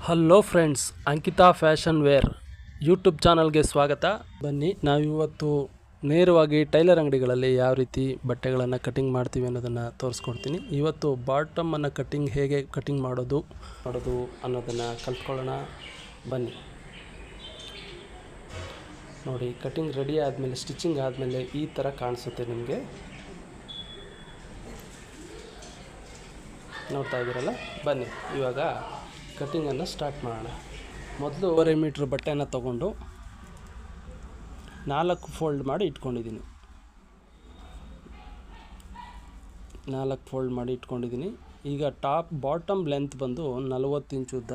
Hello friends, Ankita fashion wear YouTube ಚಾನಲ್ಗೆ ಸ್ವಾಗತ. ಬನ್ನಿ, ನಾವಿವತ್ತು ನೇರವಾಗಿ ಟೈಲರ್ ಅಂಗಡಿಗಳಲ್ಲಿ ಯಾವ ರೀತಿ ಬಟ್ಟೆಗಳನ್ನು ಕಟಿಂಗ್ ಮಾಡ್ತೀವಿ ಅನ್ನೋದನ್ನು ತೋರಿಸ್ಕೊಡ್ತೀನಿ. ಇವತ್ತು ಬಾಟಮನ್ನು ಹೇಗೆ ಕಟಿಂಗ್ ಮಾಡೋದು ಅನ್ನೋದನ್ನು ಕಲ್ತ್ಕೊಳ್ಳೋಣ. ಬನ್ನಿ ನೋಡಿ, ಕಟಿಂಗ್ ರೆಡಿ ಆದಮೇಲೆ, ಸ್ಟಿಚಿಂಗ್ ಆದಮೇಲೆ ಈ ಥರ ಕಾಣಿಸುತ್ತೆ ನಿಮಗೆ. ನೋಡ್ತಾ ಇದ್ದೀರಲ್ಲ. ಬನ್ನಿ ಇವಾಗ ಕಟಿಂಗನ್ನು ಸ್ಟಾರ್ಟ್ ಮಾಡೋಣ. ಮೊದಲು 1.5 ಮೀಟ್ರ್ ಬಟ್ಟೆಯನ್ನು ತೊಗೊಂಡು 4 ಫೋಲ್ಡ್ ಮಾಡಿ ಇಟ್ಕೊಂಡಿದ್ದೀನಿ. 4 ಫೋಲ್ಡ್ ಮಾಡಿ ಇಟ್ಕೊಂಡಿದ್ದೀನಿ. ಈಗ ಬಾಟಮ್ ಲೆಂತ್ ಬಂದು 40 ಇಂಚ್ ಉದ್ದ,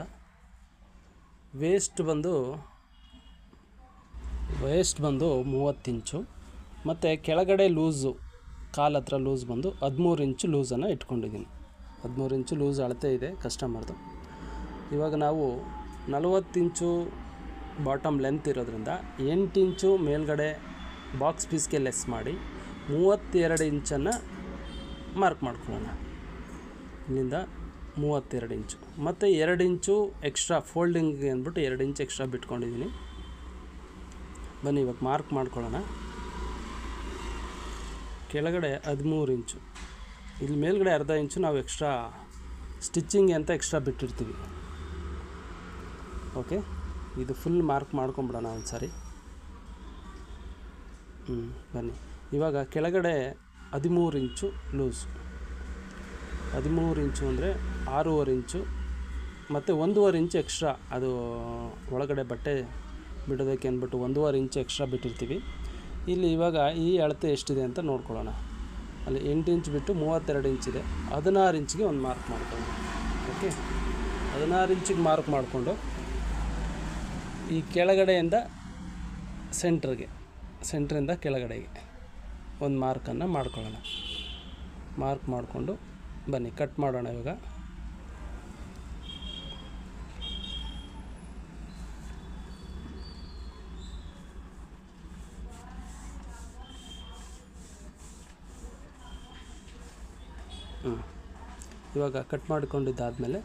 ವೇಸ್ಟ್ ಬಂದು 30 ಇಂಚು, ಮತ್ತು ಕೆಳಗಡೆ ಲೂಸು, ಕಾಲು ಹತ್ರ ಲೂಸ್ ಬಂದು 13 ಇಂಚು ಲೂಸನ್ನು ಇಟ್ಕೊಂಡಿದ್ದೀನಿ. 13 ಇಂಚು ಲೂಸ್ ಅಳತೆ ಇದೆ ಕಸ್ಟಮರ್ದು. ಇವಾಗ ನಾವು 40 ಇಂಚು ಬಾಟಮ್ ಲೆಂತ್ ಇರೋದ್ರಿಂದ 8 ಇಂಚು ಮೇಲ್ಗಡೆ ಬಾಕ್ಸ್ ಪೀಸ್ಗೆ ಲೆಸ್ ಮಾಡಿ 32 ಇಂಚನ್ನು ಮಾರ್ಕ್ ಮಾಡ್ಕೊಳ್ಳೋಣ. ಇಲ್ಲಿಂದ 32 ಇಂಚು ಮತ್ತು 2 ಇಂಚು ಎಕ್ಸ್ಟ್ರಾ ಫೋಲ್ಡಿಂಗ್ಗೆ ಅಂದ್ಬಿಟ್ಟು 2 ಇಂಚ್ ಎಕ್ಸ್ಟ್ರಾ ಬಿಟ್ಕೊಂಡಿದ್ದೀನಿ. ಬನ್ನಿ ಇವಾಗ ಮಾರ್ಕ್ ಮಾಡ್ಕೊಳ್ಳೋಣ. ಕೆಳಗಡೆ 13 ಇಂಚು, ಇಲ್ಲಿ ಮೇಲ್ಗಡೆ ಅರ್ಧ ಇಂಚು ನಾವು ಎಕ್ಸ್ಟ್ರಾ ಸ್ಟಿಚ್ಚಿಂಗ್ ಅಂತ ಎಕ್ಸ್ಟ್ರಾ ಬಿಟ್ಟಿರ್ತೀವಿ. ಓಕೆ, ಇದು ಫುಲ್ ಮಾರ್ಕ್ ಮಾಡ್ಕೊಂಬಿಡೋಣ ಒಂದು ಸಾರಿ. ಬನ್ನಿ ಇವಾಗ ಕೆಳಗಡೆ 13 ಇಂಚು ಲೂಸು, 13 ಇಂಚು ಅಂದರೆ 6.5 ಇಂಚು ಮತ್ತು 1.5 ಇಂಚು ಎಕ್ಸ್ಟ್ರಾ, ಅದು ಒಳಗಡೆ ಬಟ್ಟೆ ಬಿಡೋದಕ್ಕೆ ಅಂದ್ಬಿಟ್ಟು 1.5 ಇಂಚು ಎಕ್ಸ್ಟ್ರಾ ಬಿಟ್ಟಿರ್ತೀವಿ. ಇಲ್ಲಿ ಇವಾಗ ಈ ಅಳತೆ ಎಷ್ಟಿದೆ ಅಂತ ನೋಡ್ಕೊಳ್ಳೋಣ. ಅಲ್ಲಿ 8 ಇಂಚ್ ಬಿಟ್ಟು 32 ಇಂಚಿದೆ, 16 ಇಂಚಿಗೆ ಒಂದು ಮಾರ್ಕ್ ಮಾಡ್ಕೊಳ್ಳೋಣ. ಓಕೆ, 16 ಇಂಚಿಗೆ ಮಾರ್ಕ್ ಮಾಡಿಕೊಂಡು ಈ ಕೆಳಗಡೆಯಿಂದ ಸೆಂಟ್ರಿಂದ ಕೆಳಗಡೆಗೆ ಒಂದು ಮಾರ್ಕನ್ನು ಮಾಡ್ಕೊಳ್ಳೋಣ. ಮಾರ್ಕ್ ಮಾಡಿಕೊಂಡು ಬನ್ನಿ ಕಟ್ ಮಾಡೋಣ. ಇವಾಗ ಇವಾಗ ಕಟ್ ಮಾಡಿಕೊಂಡಿದ್ದಾದಮೇಲೆ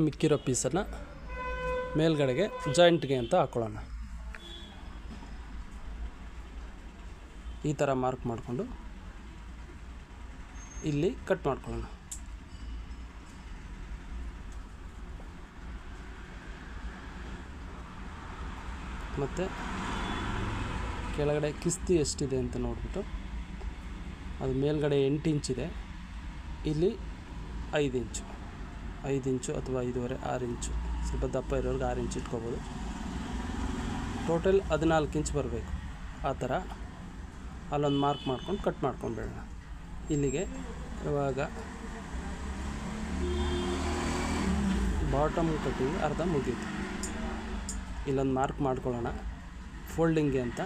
ಮಿಕ್ಕಿರೋ ಪೀಸನ್ನು ಮೇಲ್ಗಡೆಗೆ ಜಾಯಿಂಟ್ಗೆ ಅಂತ ಹಾಕ್ಕೊಳ್ಳೋಣ. ಈ ಥರ ಮಾರ್ಕ್ ಮಾಡಿಕೊಂಡು ಇಲ್ಲಿ ಕಟ್ ಮಾಡ್ಕೊಳ್ಳೋಣ. ಮತ್ತು ಕೆಳಗಡೆ ಕಿಸ್ತಿ ಎಷ್ಟಿದೆ ಅಂತ ನೋಡಿಬಿಟ್ಟು, ಅದು ಮೇಲ್ಗಡೆ 8 ಇಂಚಿದೆ, ಇಲ್ಲಿ 5 ಇಂಚು ಅಥವಾ 5.5 6 ಇಂಚು, ಸ್ವಲ್ಪ ದಪ್ಪ ಇರೋರಿಗೆ 6 ಇಂಚ್ ಇಟ್ಕೋಬೋದು. ಟೋಟಲ್ 14 ಇಂಚ್ ಬರಬೇಕು. ಆ ಥರ ಅಲ್ಲೊಂದು ಮಾರ್ಕ್ ಮಾಡ್ಕೊಂಡು ಕಟ್ ಮಾಡ್ಕೊಂಡ್ಬಿಡೋಣ. ಇಲ್ಲಿಗೆ ಇವಾಗ ಬಾಟಮ್ ಕಟ್ಟಿಂಗ್ ಅರ್ಧ ಮುಗೀತು. ಇಲ್ಲೊಂದು ಮಾರ್ಕ್ ಮಾಡ್ಕೊಳ್ಳೋಣ ಫೋಲ್ಡಿಂಗ್ಗೆ ಅಂತ.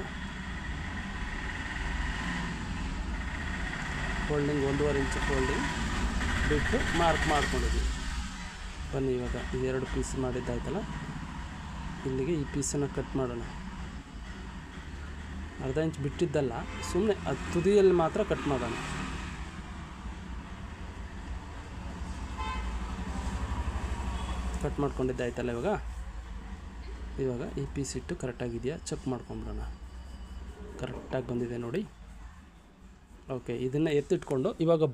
ಫೋಲ್ಡಿಂಗ್ 1.5 ಇಂಚು ಫೋಲ್ಡಿಂಗ್ ಬಿಟ್ಟು ಮಾರ್ಕ್ ಮಾಡ್ಕೊಂಡಿದ್ದೀವಿ. ಬನ್ನಿ ಇವಾಗ ಈ 2 ಪೀಸ್ ಮಾಡಿದ್ದಾಯ್ತಲ್ಲ, ಇಲ್ಲಿಗೆ ಈ ಪೀಸನ್ನು ಕಟ್ ಮಾಡೋಣ. ಅರ್ಧ ಇಂಚ್ ಬಿಟ್ಟಿದ್ದಲ್ಲ, ಸುಮ್ಮನೆ ಅದು ತುದಿಯಲ್ಲಿ ಮಾತ್ರ ಕಟ್ ಮಾಡೋಣ. ಕಟ್ ಮಾಡ್ಕೊಂಡಿದ್ದಾಯ್ತಲ್ಲ. ಇವಾಗ ಈ ಪೀಸ್ ಇಟ್ಟು ಕರೆಕ್ಟಾಗಿದೆಯಾ ಚೆಕ್ ಮಾಡ್ಕೊಂಬಿಡೋಣ. ಕರೆಕ್ಟಾಗಿ ಬಂದಿದೆ ನೋಡಿ. ಓಕೆ, ಇದನ್ನು ಎತ್ತಿಟ್ಕೊಂಡು ಇವಾಗ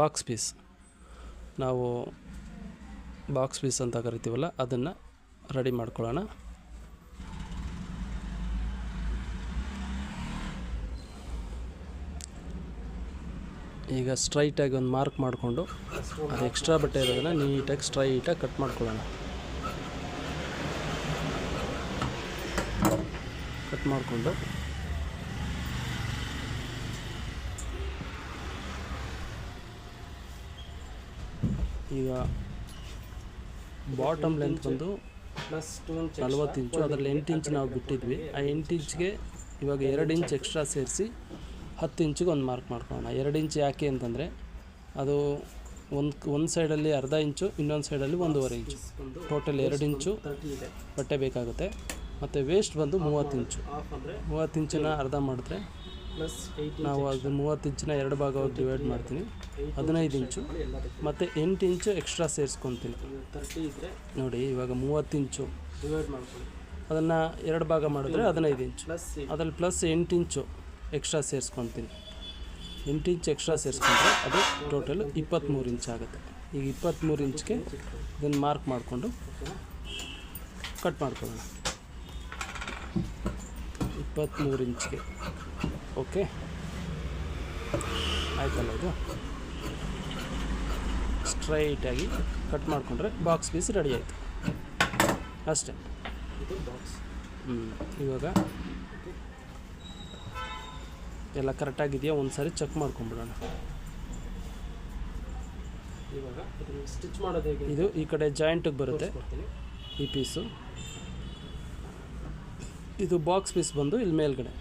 ಬಾಕ್ಸ್ ಪೀಸ್, ನಾವು ಬಾಕ್ಸ್ ಪೀಸ್ ಅಂತ ಕರಿತೀವಲ್ಲ, ಅದನ್ನು ರೆಡಿ ಮಾಡ್ಕೊಳ್ಳೋಣ. ಈಗ ಸ್ಟ್ರೈಟಾಗಿ ಒಂದು ಮಾರ್ಕ್ ಮಾಡಿಕೊಂಡು ಅದು ಎಕ್ಸ್ಟ್ರಾ ಬಟ್ಟೆ ಇರೋದನ್ನು ನೀಟಾಗಿ ಸ್ಟ್ರೈಟಾಗಿ ಕಟ್ ಮಾಡ್ಕೊಳ್ಳೋಣ. ಕಟ್ ಮಾಡಿಕೊಂಡು ಈಗ ಬಾಟಮ್ ಲೆಂತ್ ಬಂದು 40 ಇಂಚು, ಅದರಲ್ಲಿ 8 ಇಂಚ್ ನಾವು ಬಿಟ್ಟಿದ್ವಿ. ಆ 8 ಇಂಚ್ಗೆ ಇವಾಗ 2 ಇಂಚ್ ಎಕ್ಸ್ಟ್ರಾ ಸೇರಿಸಿ 10 ಇಂಚಿಗೆ ಒಂದು ಮಾರ್ಕ್ ಮಾಡ್ಕೊಳ್ಳೋಣ. 2 ಇಂಚ್ ಯಾಕೆ ಅಂತಂದರೆ, ಅದು ಒಂದು ಸೈಡಲ್ಲಿ ಅರ್ಧ ಇಂಚು, ಇನ್ನೊಂದು ಸೈಡಲ್ಲಿ 1.5 ಇಂಚು, ಟೋಟಲ್ 2 ಇಂಚು ಬಟ್ಟೆ ಬೇಕಾಗುತ್ತೆ. ಮತ್ತು ವೇಸ್ಟ್ ಬಂದು 30 ಇಂಚು. 30 ಇಂಚನ್ನು ಅರ್ಧ ಮಾಡಿದ್ರೆ ಪ್ಲಸ್ 8 ನಾವು ಅದು 30 ಇಂಚನ್ನ 2 ಭಾಗವಾಗಿ ಡಿವೈಡ್ ಮಾಡ್ತೀನಿ. 15 ಇಂಚು ಮತ್ತು 8 ಇಂಚು ಎಕ್ಸ್ಟ್ರಾ ಸೇರಿಸ್ಕೊತೀನಿ. 30 ಇದ್ದರೆ ನೋಡಿ ಇವಾಗ 30 ಇಂಚು ಡಿವೈಡ್ ಮಾಡ್ಕೊಳ್ಳಿ, ಅದನ್ನು 2 ಭಾಗ ಮಾಡಿದ್ರೆ 15 ಇಂಚು, ಪ್ಲಸ್ ಅದರಲ್ಲಿ ಪ್ಲಸ್ 8 ಇಂಚು ಎಕ್ಸ್ಟ್ರಾ ಸೇರಿಸ್ಕೊತೀನಿ. 8 ಇಂಚ್ ಎಕ್ಸ್ಟ್ರಾ ಸೇರಿಸ್ಕೊಂಡ್ರೆ ಅದು ಟೋಟಲ್ 23 ಇಂಚ್ ಆಗುತ್ತೆ. ಈಗ 23 ಇಂಚ್ಗೆ ಇದನ್ನು ಮಾರ್ಕ್ ಮಾಡಿಕೊಂಡು ಕಟ್ ಮಾಡ್ಕೊಳ್ಳೋಣ. 23 ಇಂಚ್ಗೆ ಓಕೆ ಆಯ್ತಲ್ಲ. ಇದು ಸ್ಟ್ರೈಟಾಗಿ ಕಟ್ ಮಾಡಿಕೊಂಡ್ರೆ ಬಾಕ್ಸ್ ಪೀಸ್ ರೆಡಿ ಆಯಿತು ಅಷ್ಟೇ. ಇದು ಬಾಕ್ಸ್. ಇವಾಗ ಎಲ್ಲ ಕರೆಕ್ಟಾಗಿದೆಯಾ ಒಂದು ಸಾರಿ ಚೆಕ್ ಮಾಡ್ಕೊಂಬಿಡೋಣ. ಇವಾಗ ಇದನ್ನು ಸ್ಟಿಚ್ ಮಾಡೋದು ಹೇಗೆ? ಇದು ಈ ಕಡೆ ಜಾಯಿಂಟಿಗೆ ಬರುತ್ತೆ ಈ ಪೀಸು. ಇದು ಬಾಕ್ಸ್ ಪೀಸ್ ಬಂದು ಇಲ್ಲಿ ಮೇಲ್ಗಡೆ